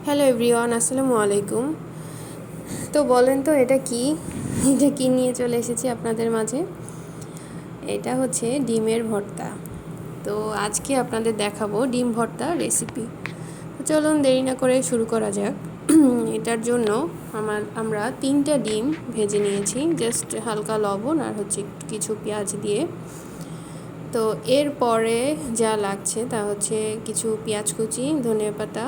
Hello everyone, আসসালামু আলাইকুম। তো বলেন তো এটা কি নিয়ে চলে এসেছি আপনাদের মাঝে। এটা হচ্ছে ডিমের ভর্তা। তো আজকে আপনাদের দেখাবো ডিম ভর্তা রেসিপি। তো চলুন দেরি না করে শুরু করা যাক। এটার জন্য আমরা 3টা ডিম ভেজে নিয়েছি, জাস্ট হালকা লবণ আর হচ্ছে একটু কিছু পেঁয়াজ দিয়ে। তো এরপরে যা লাগছে তা হচ্ছে কিছু পেঁয়াজ কুচি, ধনিয়া পাতা,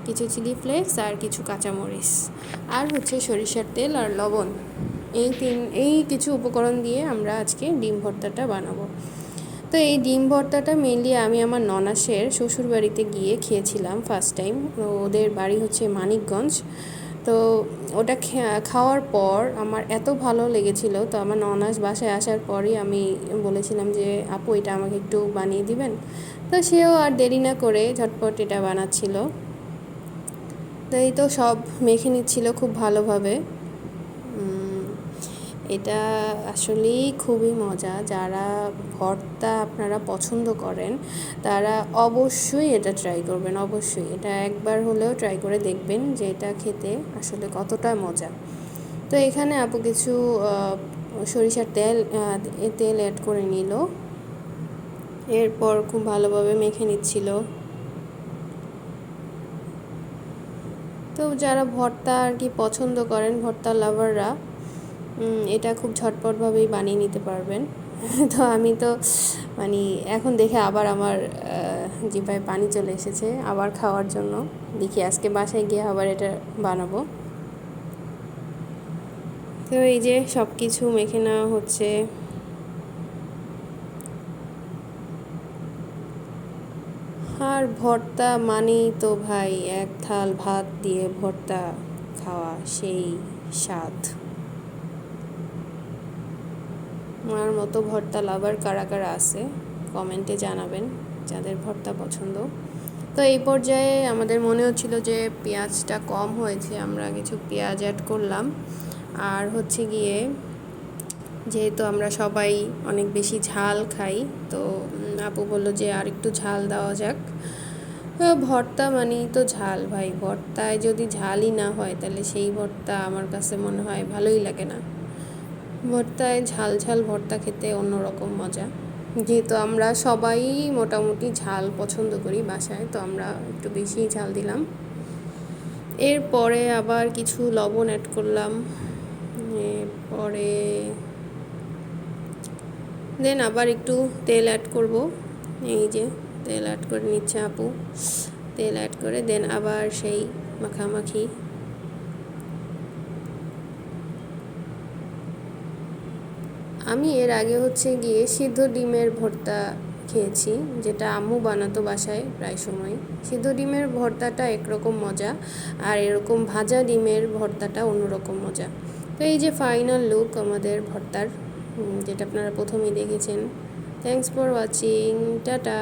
কিছু চিলি ফ্লেক্স আর কিছু কাঁচামরিচ, আর হচ্ছে সরিষার তেল আর লবণ। এই কিছু উপকরণ দিয়ে আমরা আজকে ডিম ভর্তাটা বানাবো। তো এই ডিম ভর্তাটা মেনলি আমি আমার ননাসের শ্বশুর বাড়িতে গিয়ে খেয়েছিলাম ফার্স্ট টাইম। ওদের বাড়ি হচ্ছে মানিকগঞ্জ। তো ওটা খাওয়ার পর আমার এত ভালো লেগেছিল, তো আমার ননাস বাসায় আসার পরই আমি বলেছিলাম যে আপু এটা আমাকে একটু বানিয়ে দিবেন। তো সেও আর দেরি না করে ঝটপট এটা বানাচ্ছিল। তো এই তো সব মেখে নিচ্ছিল খুব ভালোভাবে। এটা আসলেই খুবই মজা। যারা ভর্তা আপনারা পছন্দ করেন তারা অবশ্যই এটা ট্রাই করবেন, অবশ্যই এটা একবার হলেও ট্রাই করে দেখবেন যে এটা খেতে আসলে কতটা মজা। তো এখানে আপু কিছু সরিষার তেল অ্যাড করে নিল, এরপর খুব ভালোভাবে মেখে নিচ্ছিল। তো যারা ভর্তা আর কি পছন্দ করেন, ভর্তা লাভাররা, এটা খুব ঝটপটভাবেই বানিয়ে নিতে পারবেন। তো আমি তো মানে এখন দেখে আবার আমার জিহ্বায় পানি চলে এসেছে আবার খাওয়ার জন্য। দেখি আজকে বাসায় গিয়ে আবার এটা বানাবো। তো এই যে সব কিছু মেখে নেওয়া হচ্ছে। আর ভর্তা মানেই তো ভাই এক থাল ভাত দিয়ে ভর্তা খাওয়া, সেই স্বাদ। আমার মতো ভর্তা লাভার কারা কারা আছে কমেন্টে জানাবেন, যাদের ভর্তা পছন্দ। তো এই পর্যায়ে আমাদের মনে হচ্ছিল যে পেঁয়াজটা কম হয়েছে, আমরা কিছু পেঁয়াজ অ্যাড করলাম। আর হচ্ছে গিয়ে যেহেতু আমরা সবাই অনেক বেশি ঝাল খাই, তো আপু বললো যে আর একটু ঝাল দেওয়া যাক। ভর্তা মানেই তো ঝাল ভাই, ভর্তায় যদি ঝালই না হয় তাহলে সেই ভর্তা আমার কাছে মনে হয় ভালোই লাগে না। ভর্তায় ঝাল ঝাল ভর্তা খেতে অন্যরকম মজা। যেহেতু আমরা সবাই মোটামুটি ঝাল পছন্দ করি বাসায়, তো আমরা একটু বেশি ঝাল দিলাম। এরপরে আবার কিছু লবণ অ্যাড করলাম। এরপরে দেন আবার একটু তেল অ্যাড করব। এই যে তেল অ্যাড করে নিচ্ছে আপু। তেল অ্যাড করে দেন আবার সেই মাখামাখি। আমি এর আগে হচ্ছে গিয়ে সিদ্ধ ডিমের ভর্তা খেয়েছি, যেটা আম্মু বানাতো বাসায় প্রায় সময়। সিদ্ধ ডিমের ভর্তাটা একরকম মজা, আর এরকম ভাজা ডিমের ভর্তাটা অন্যরকম মজা। তো এই যে ফাইনাল লুক আমাদের ভর্তার, যেটা আপনারা প্রথমেই দেখেছেন। Thanks for watching, tata.